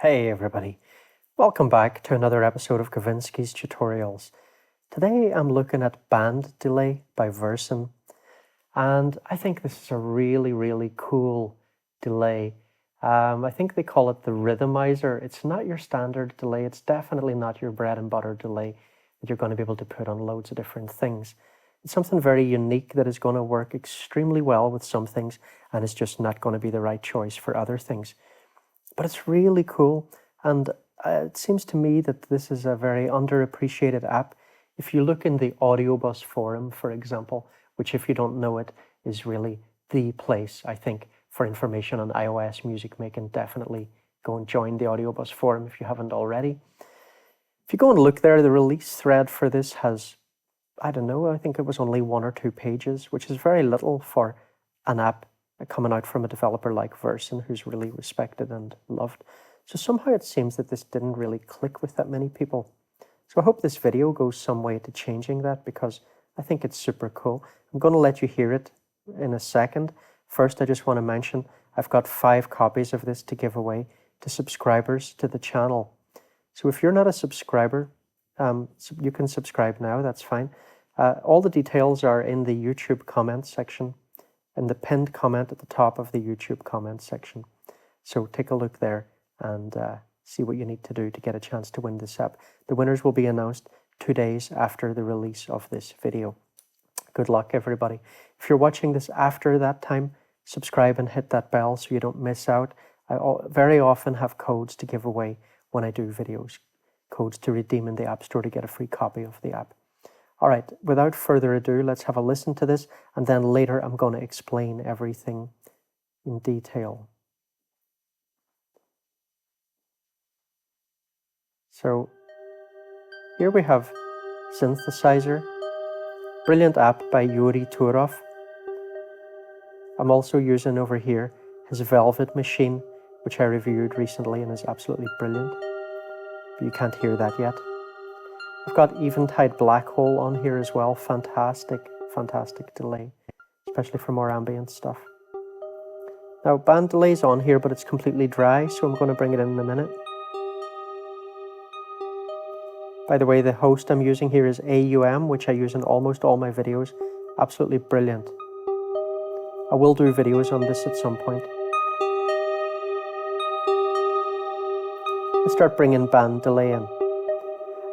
Hey everybody, welcome back to another episode of Kavinsky's Tutorials. Today I'm looking at BandDelay by Virsyn, and I think this is a really cool delay. I think they call it the rhythmizer. It's not your standard delay, it's definitely not your bread and butter delay that you're going to be able to put on loads of different things. It's something very unique that is going to work extremely well with some things, and it's just not going to be the right choice for other things. But it's really cool, and it seems to me that this is a very underappreciated app. If you look in the AudioBus forum, for example, which if you don't know it, is really the place, I think, for information on iOS music making, definitely go and join the AudioBus forum if you haven't already. If you go and look there, the release thread for this has, I don't know, I think it was only 1 or 2 pages, which is very little for an app coming out from a developer like Virsyn, who's really respected and loved. So somehow it seems that this didn't really click with that many people. So I hope this video goes some way to changing that, because I think it's super cool. I'm going to let you hear it in a second. First, I just want to mention I've got 5 copies of this to give away to subscribers to the channel. So if you're not a subscriber, you can subscribe now, that's fine. All the details are in the YouTube comments section, and the pinned comment at the top of the YouTube comments section. So take a look there and see what you need to do to get a chance to win this app. The winners will be announced 2 days after the release of this video. Good luck, everybody. If you're watching this after that time, subscribe and hit that bell so you don't miss out. I very often have codes to give away when I do videos, codes to redeem in the App Store to get a free copy of the app. All right, without further ado, let's have a listen to this, and then later I'm going to explain everything in detail. So here we have Synthesizer, brilliant app by Yuri Turov. I'm also using over here his Velvet machine, which I reviewed recently and is absolutely brilliant, but you can't hear that yet. I've got Eventide Black Hole on here as well. Fantastic delay, especially for more ambient stuff. Now, BandDelay's on here, but it's completely dry, so I'm going to bring it in a minute. By the way, the host I'm using here is AUM, which I use in almost all my videos. Absolutely brilliant. I will do videos on this at some point. Let's start bringing BandDelay in.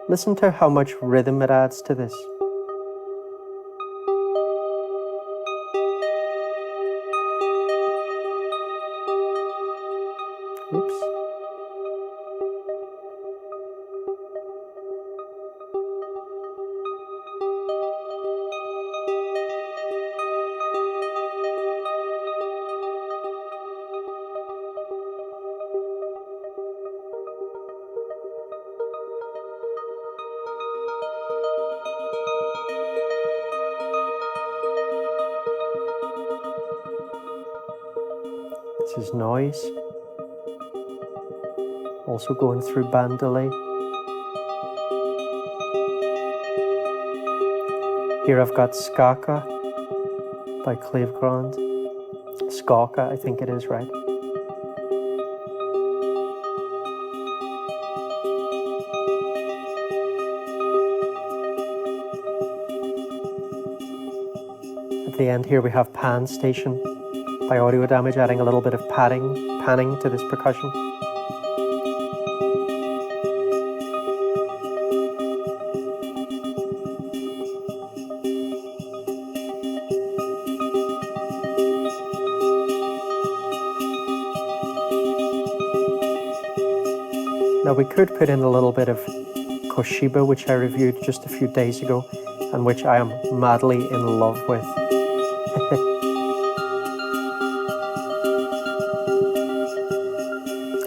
Listen to how much rhythm it adds to this. Oops. This is noise. Also going through BandDelay. Here I've got Skaka by Clavegrand. Skaka, I think it is, right? At the end here we have Pan Station by Audio Damage, adding a little bit of panning to this percussion. Now we could put in a little bit of Koshiba, which I reviewed just a few days ago, and which I am madly in love with.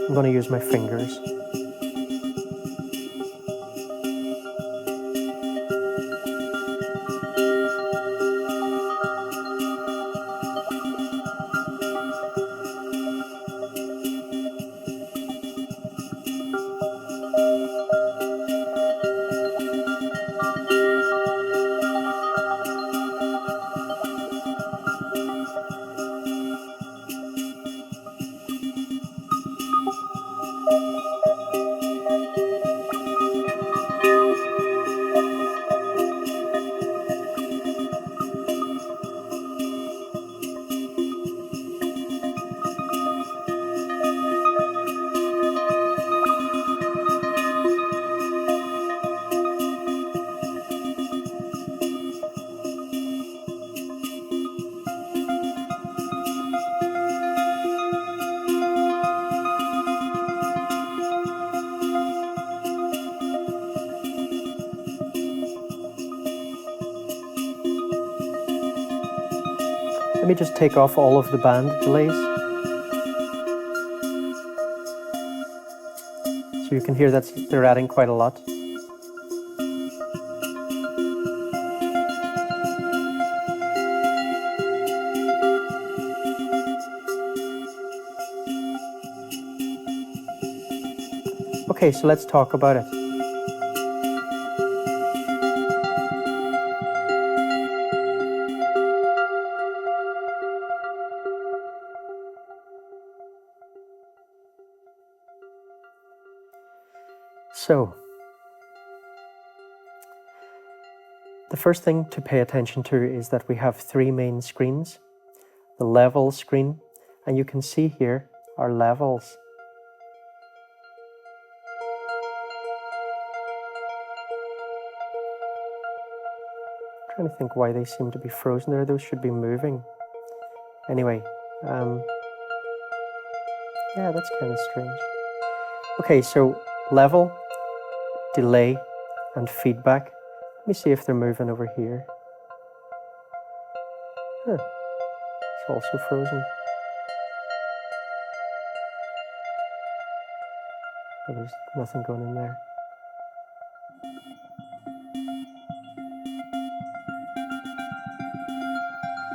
I'm going to use my fingers. Let me just take off all of the band delays. So you can hear that they're adding quite a lot. Okay, so let's talk about it. So, the first thing to pay attention to is that we have three main screens. The level screen, and you can see here our levels. I'm trying to think why they seem to be frozen there. Those should be moving. Anyway, yeah, that's kind of strange. Okay, so level, delay, and feedback. Let me see if they're moving over here. Huh, it's also frozen. Oh, there's nothing going in there.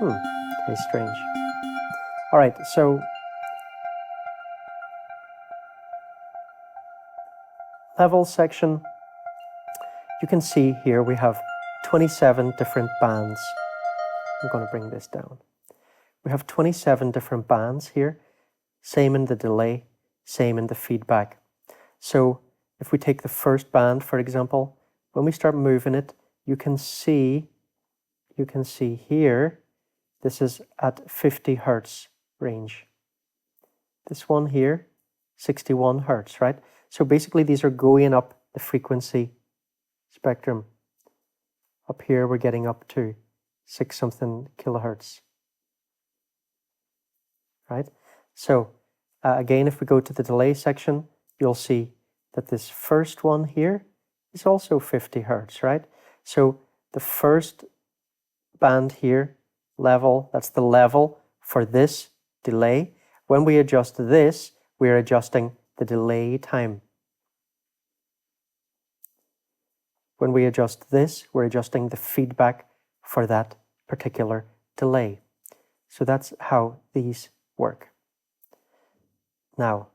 Okay, strange. All right, so level section, you can see here we have 27 different bands. I'm going to bring this down. We have 27 different bands here, same in the delay, same in the feedback. So if we take the first band, for example, when we start moving it, you can see here, this is at 50 Hertz range. This one here, 61 Hertz, right? So basically these are going up the frequency spectrum. Up here we're getting up to 6 something kilohertz, right? So again, if we go to the delay section, you'll see that this first one here is also 50 Hertz, right? So the first band here, level, that's the level for this delay. When we adjust this, we're adjusting the delay time. When we adjust this, we're adjusting the feedback for that particular delay. So that's how these work. Now,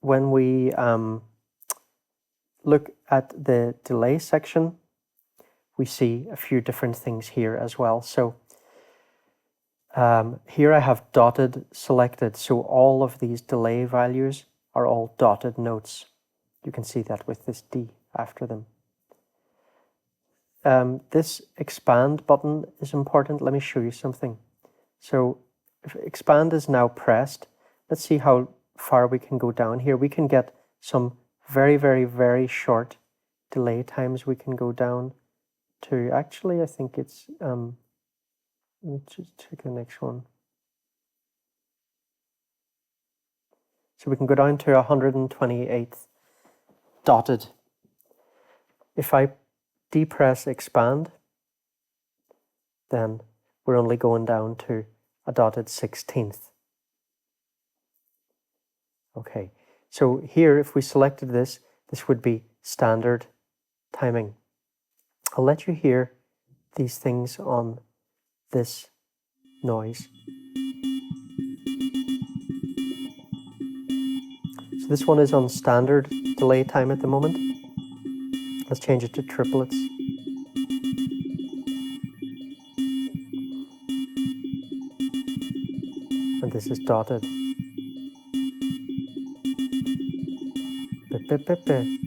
when we look at the delay section, we see a few different things here as well. So here I have dotted selected, so all of these delay values are all dotted notes. You can see that with this D after them. This expand button is important. Let me show you something. So if expand is now pressed, let's see how far we can go down here. We can get some very, very, very short delay times. We can go down to, actually, I think it's, let me just check the next one. So we can go down to 128th dotted. If I depress expand, then we're only going down to a dotted 16th. Okay, so here if we selected this, this would be standard timing. I'll let you hear these things on this noise. So this one is on standard delay time at the moment. Let's change it to triplets. And this is dotted. Beep, beep, beep, beep.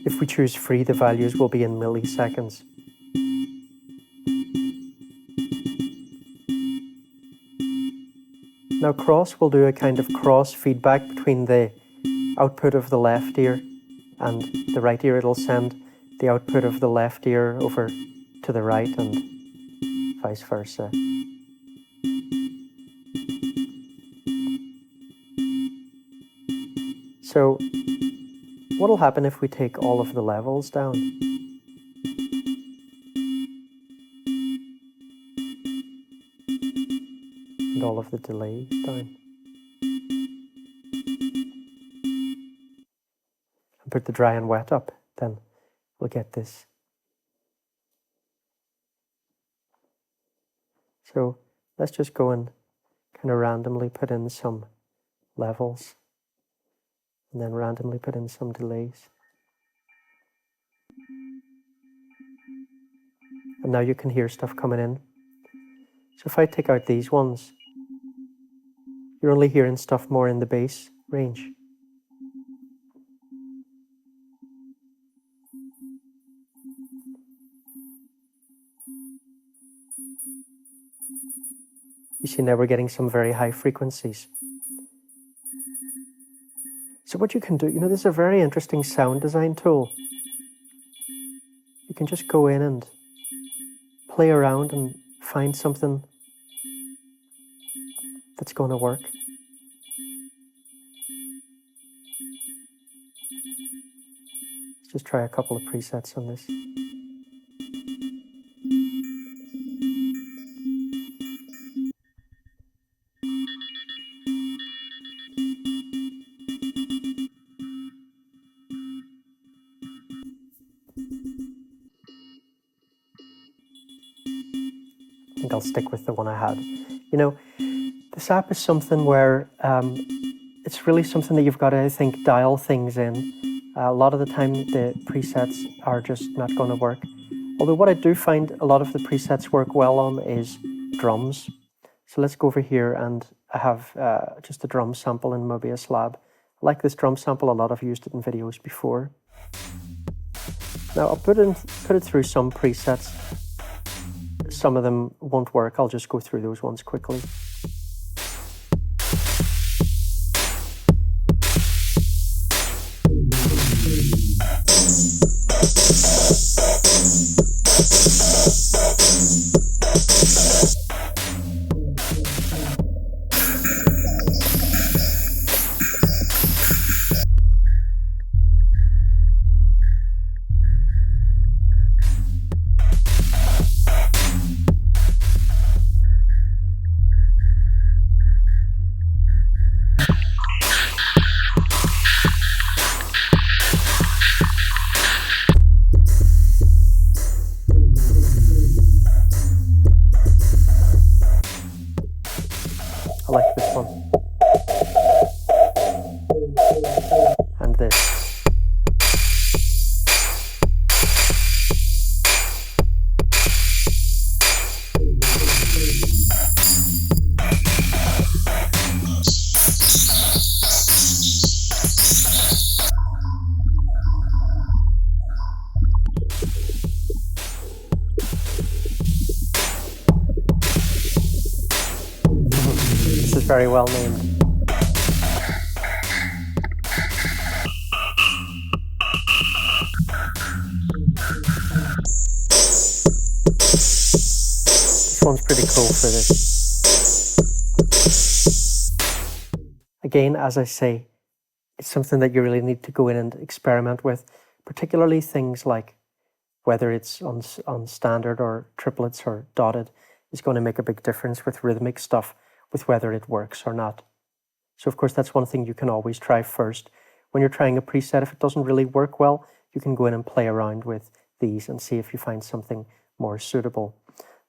If we choose free, the values will be in milliseconds. Now cross will do a kind of cross feedback between the output of the left ear and the right ear. It'll send the output of the left ear over to the right and vice versa. So what will happen if we take all of the levels down? all of the delays down. And put the dry and wet up, then we'll get this. So let's just go and kind of randomly put in some levels and then randomly put in some delays. And now you can hear stuff coming in. So if I take out these ones, you're only hearing stuff more in the bass range. You see now we're getting some very high frequencies. So what you can do, this is a very interesting sound design tool. You can just go in and play around and find something that's going to work. Let's just try a couple of presets on this. I think I'll stick with the one I had. This app is something where it's really something that you've got to, I think, dial things in. A lot of the time the presets are just not going to work. Although what I do find a lot of the presets work well on is drums. So let's go over here, and I have just a drum sample in Mobius Lab. I like this drum sample a lot. I've used it in videos before. Now I'll put it through some presets. Some of them won't work. I'll just go through those ones quickly. I like this one. And this. This is very well named. This one's pretty cool for this. Again, as I say, it's something that you really need to go in and experiment with, particularly things like whether it's on standard or triplets or dotted is going to make a big difference with rhythmic stuff, with whether it works or not. So of course, that's one thing you can always try first. When you're trying a preset, if it doesn't really work well, you can go in and play around with these and see if you find something more suitable.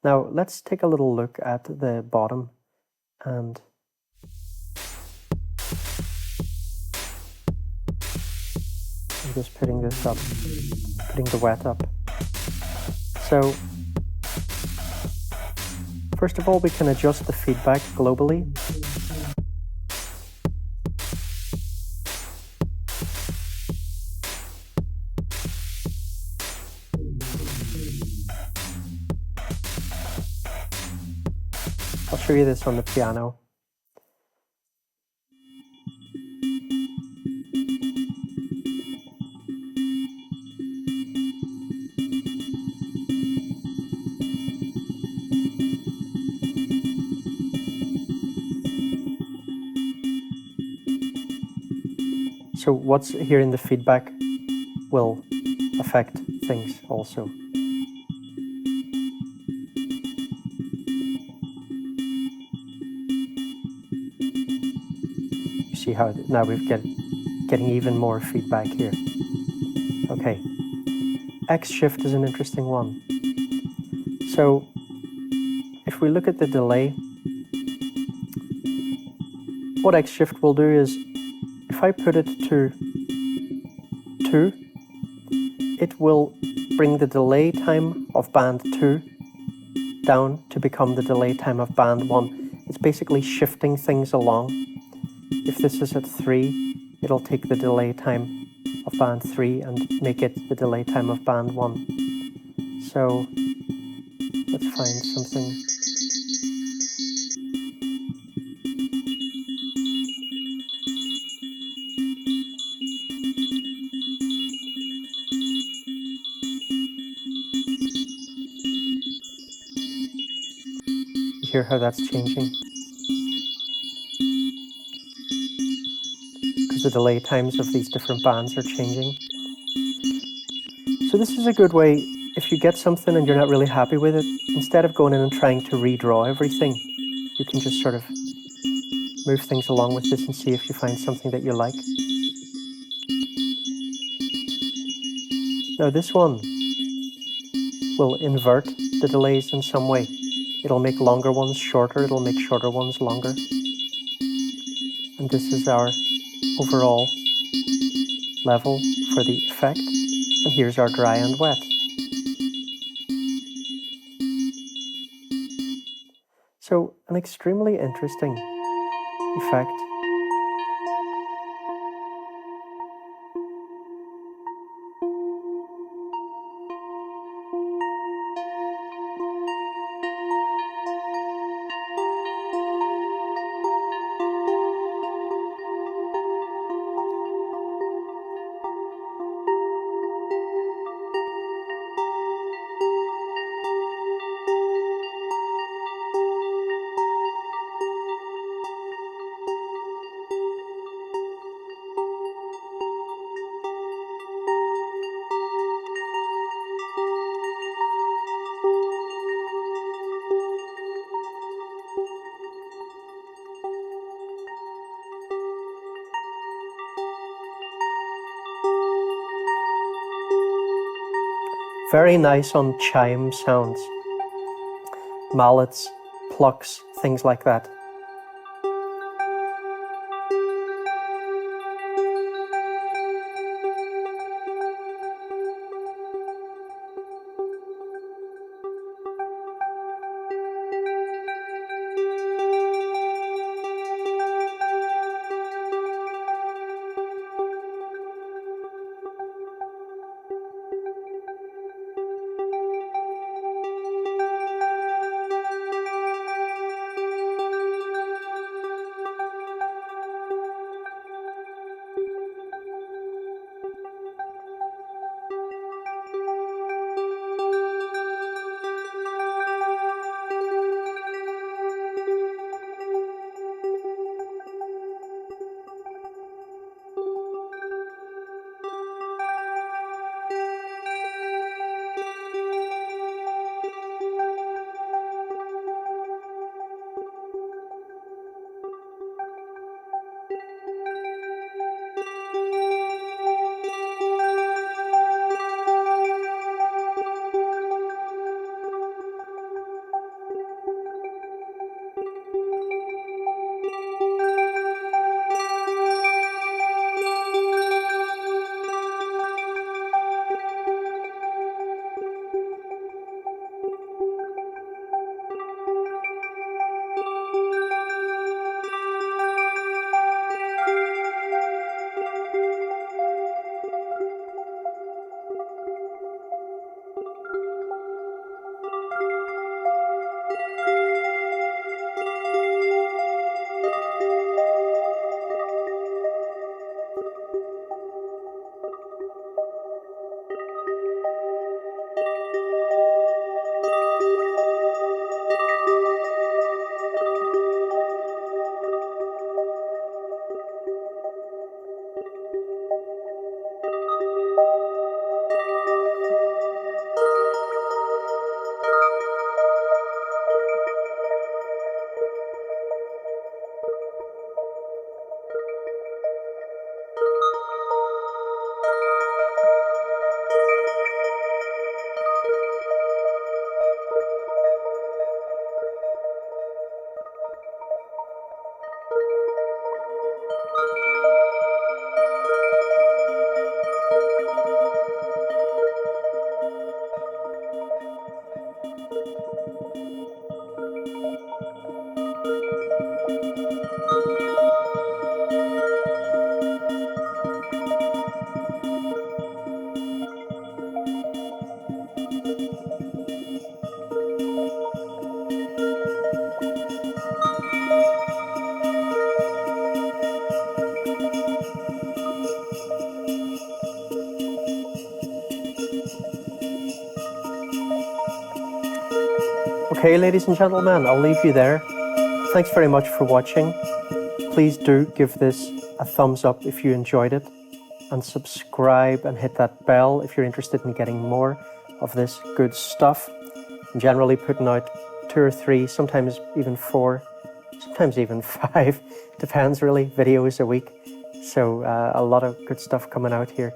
Now, let's take a little look at the bottom, and I'm just putting this up, putting the wet up. So, first of all, we can adjust the feedback globally. I'll show you this on the piano. So what's here in the feedback will affect things also. see how now we've getting even more feedback here. Okay, X shift is an interesting one. So if we look at the delay, what X shift will do is, if I put it to 2, it will bring the delay time of band 2 down to become the delay time of band 1. It's basically shifting things along. If this is at 3, it'll take the delay time of band 3 and make it the delay time of band 1. So let's find something. You hear how that's changing? Because the delay times of these different bands are changing. So this is a good way, if you get something and you're not really happy with it, instead of going in and trying to redraw everything, you can just sort of move things along with this and see if you find something that you like. Now this one will invert the delays in some way. It'll make longer ones shorter, it'll make shorter ones longer. And this is our overall level for the effect. And here's our dry and wet. So an extremely interesting effect. Very nice on chime sounds, mallets, plucks, things like that. Okay, ladies and gentlemen, I'll leave you there. Thanks very much for watching. Please do give this a thumbs up if you enjoyed it, and subscribe and hit that bell if you're interested in getting more of this good stuff. I'm generally putting out 2 or 3, sometimes even 4, sometimes even 5, depends really, videos a week. So a lot of good stuff coming out here.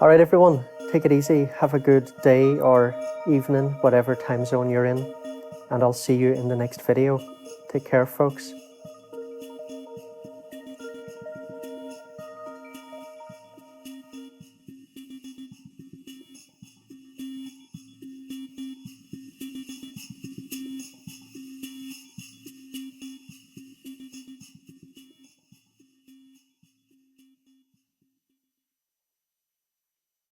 All right, everyone, take it easy. Have a good day or evening, whatever time zone you're in. And I'll see you in the next video. Take care, folks.